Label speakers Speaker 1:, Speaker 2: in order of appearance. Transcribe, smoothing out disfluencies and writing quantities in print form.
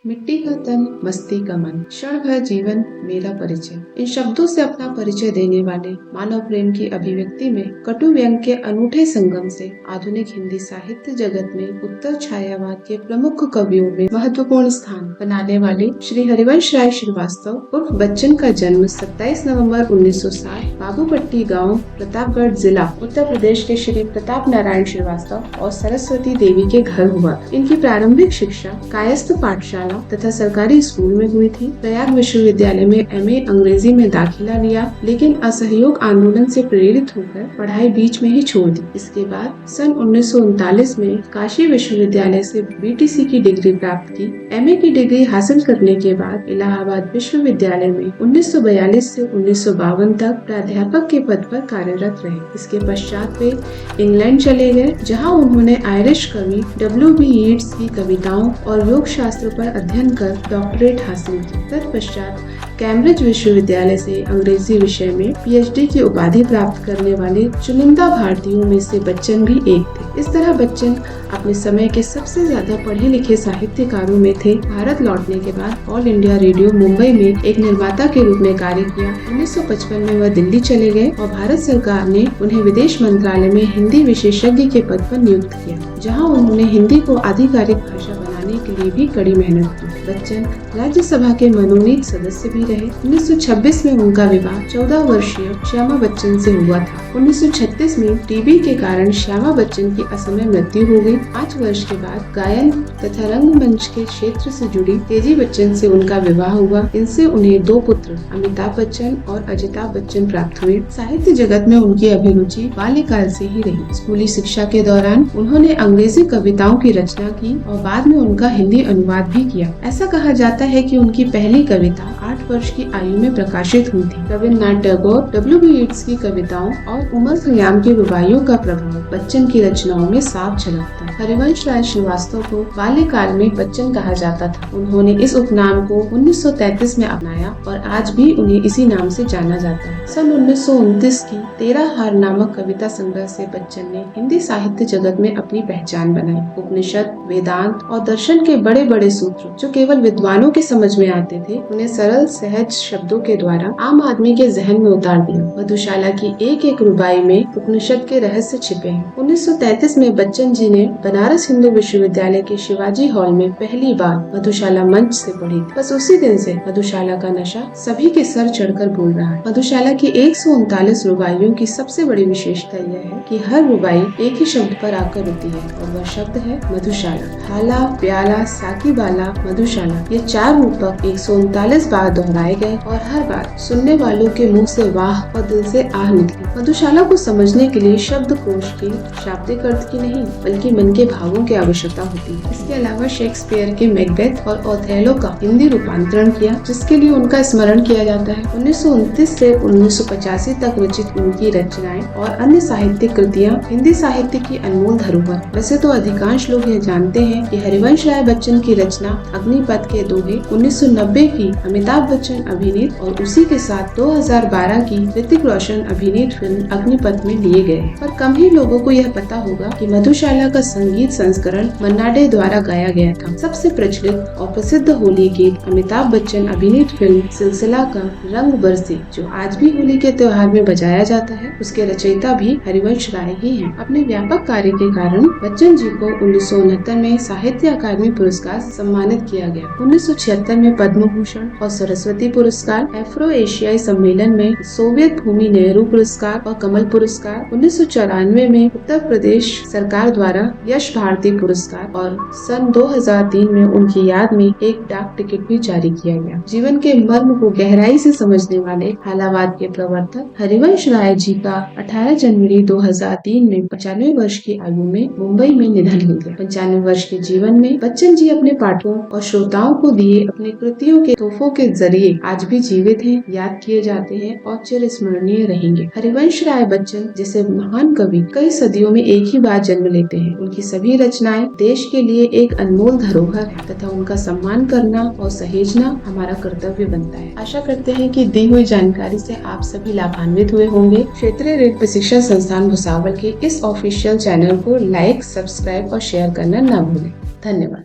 Speaker 1: मिट्टी का तन, मस्ती का मन, क्षण भर जीवन, मेरा परिचय। इन शब्दों से अपना परिचय देने वाले मानव प्रेम की अभिव्यक्ति में कटु व्यंग के अनूठे संगम से आधुनिक हिंदी साहित्य जगत में उत्तर छायावाद के प्रमुख कवियों में महत्वपूर्ण स्थान बनाने वाले श्री हरिवंश राय श्रीवास्तव उर्फ बच्चन का जन्म 27 नवंबर 1960 बाबूपट्टी गांव, प्रतापगढ़ जिला, उत्तर प्रदेश के श्री प्रताप नारायण श्रीवास्तव और सरस्वती देवी के घर हुआ। इनकी प्रारंभिक शिक्षा कायस्थ पाठशाला तथा सरकारी स्कूल में हुई थी। प्रयाग विश्वविद्यालय में एमए अंग्रेजी में दाखिला लिया, लेकिन असहयोग आंदोलन से प्रेरित होकर पढ़ाई बीच में ही छोड़ दी। इसके बाद सन 1939 में काशी विश्वविद्यालय से बीटीसी की डिग्री प्राप्त की। एमए की डिग्री हासिल करने के बाद इलाहाबाद विश्वविद्यालय में 1942 से 1952 तक प्राध्यापक के पद पर कार्यरत रहे। इसके पश्चात वे इंग्लैंड चले गए, जहां उन्होंने आयरिश कवि W.B. यीट्स की कविताओं और योग शास्त्र पर अध्ययन कर डॉक्टरेट हासिल की। तत्पश्चात कैम्ब्रिज विश्वविद्यालय से अंग्रेजी विषय में PhD की उपाधि प्राप्त करने वाले चुनिंदा भारतीयों में से बच्चन भी एक थे। इस तरह बच्चन अपने समय के सबसे ज्यादा पढ़े लिखे साहित्यकारों में थे। भारत लौटने के बाद ऑल इंडिया रेडियो मुंबई में एक निर्माता के रूप में कार्य किया। 1955 में वह दिल्ली चले गए और भारत सरकार ने उन्हें विदेश मंत्रालय में हिंदी विशेषज्ञ के पद पर नियुक्त किया, जहाँ उन्होंने हिंदी को आधिकारिक भाषा बनाने के लिए भी कड़ी मेहनत की। बच्चन राज्यसभा के मनोनीत सदस्य भी रहे। 1926 में उनका विवाह 14 वर्षीय श्यामा बच्चन से हुआ था। 1936 में टीबी के कारण श्यामा बच्चन की असमय मृत्यु हो गई। 5 वर्ष के बाद गायन तथा रंगमंच के क्षेत्र से जुड़ी तेजी बच्चन से उनका विवाह हुआ। इनसे उन्हें 2 पुत्र अमिताभ बच्चन और अजिताभ बच्चन प्राप्त हुए। साहित्य जगत में उनकी अभिरुचि बाल्यकाल से ही रही। स्कूली शिक्षा के दौरान उन्होंने अंग्रेजी कविताओं की रचना की और बाद में उनका हिंदी अनुवाद भी किया। ऐसा कहा जाता है कि उनकी पहली कविता 8 वर्ष की आयु में प्रकाशित हुई थी। रविन्द्रनाथ टैगोर, W.B. यीट्स की कविताओं और उमर खयाम की रुबाइयों का प्रभाव बच्चन की रचनाओं में साफ झलकता है। हरिवंश राय श्रीवास्तव को बाल्यकाल में बच्चन कहा जाता था। उन्होंने इस उपनाम को 1933 में अपनाया और आज भी उन्हें इसी नाम से जाना जाता है। सन 1929 की 13 हार नामक कविता संग्रह से बच्चन ने हिंदी साहित्य जगत में अपनी पहचान बनाई। उपनिषद, वेदांत और दर्शन के बड़े बड़े सूत्र जो केवल विद्वानों के समझ में आते थे, उन्हें सरल सहज शब्दों के द्वारा आम आदमी के जहन में उतार दिया। मधुशाला की एक एक रुबाई में उपनिषद के रहस्य छिपे हैं। 1933 में बच्चन जी ने बनारस हिंदू विश्वविद्यालय के शिवाजी हॉल में पहली बार मधुशाला मंच से पढ़ी थी। बस उसी दिन से मधुशाला का नशा सभी के सर चढ़कर बोल रहा है। मधुशाला की 139 रुबाइयों की सबसे बड़ी विशेषता यह है कि हर रुबाई एक ही शब्द पर आकर रुकती है और वह शब्द है मधुशाला। हाला, प्याला, साकी बाला, मधुशाला, ये 4 रूपक 139 बार दोहराए गए और हर बार सुनने वालों के मुंह से वाह और दिल से आह निकली। मधुशाला को समझने के लिए शब्दकोश के शाब्दिक अर्थ की नहीं, बल्कि मन के भावों की आवश्यकता होती है। इसके अलावा शेक्सपियर के मैकबेथ और ओथेलो का हिंदी रूपांतरण किया, जिसके लिए उनका स्मरण किया जाता है। 1929 से 1985 तक रचित उनकी रचनाएं और अन्य साहित्यिक कृतियां हिंदी साहित्य की अनमोल धरोहर। वैसे तो अधिकांश लोग यह जानते हैं कि हरिवंश राय बच्चन की रचना अग्निपथ के दोहे 1990 की अमिताभ बच्चन अभिनीत और उसी के साथ 2012 की ऋतिक रोशन अभिनीत फिल्म अग्निपथ में लिए गए, पर कम ही लोगों को यह पता होगा कि मधुशाला का संगीत संस्करण मन्ना डे द्वारा गाया गया था। सबसे प्रचलित और प्रसिद्ध होली गीत अमिताभ बच्चन अभिनीत फिल्म सिलसिला का रंग बरसे, जो आज भी होली के त्योहार में बजाया जाता है, उसके रचयिता भी हरिवंश राय ही हैं। अपने व्यापक कार्य के कारण बच्चन जी को 1969 में साहित्य अकादमी पुरस्कार सम्मानित किया गया। 1976 में पद्म भूषण और सरस्वती पुरस्कार, एफ्रो एशियाई सम्मेलन में सोवियत भूमि नेहरू पुरस्कार और कमल पुरस्कार, 1994 में उत्तर प्रदेश सरकार द्वारा यश भारती पुरस्कार और सन 2003 में उनकी याद में एक डाक टिकट भी जारी किया गया। जीवन के मर्म को गहराई से समझने वाले हालावाद के प्रवर्तक हरिवंश राय जी का 18 जनवरी 2003 में 95 वर्ष की आयु में मुंबई में निधन हो गया। 95 वर्ष के जीवन में बच्चन जी अपने पाठकों और श्रोताओं को दिए अपने कृतियों के तोहफों के जरिए आज भी जीवित हैं, याद किए जाते हैं और चिरस्मरणीय रहेंगे। हरिवंश राय बच्चन जैसे महान कवि कई सदियों में एक ही बार जन्म लेते हैं। उनकी सभी रचनाएं देश के लिए एक अनमोल धरोहर है तथा उनका सम्मान करना और सहेजना हमारा कर्तव्य बनता है। आशा करते हैं कि दी हुई जानकारी से आप सभी लाभान्वित हुए होंगे। क्षेत्रीय ऋण प्रशिक्षण संस्थान भुसावल के इस ऑफिशियल चैनल को लाइक, सब्सक्राइब और शेयर करना न भूलें। धन्यवाद।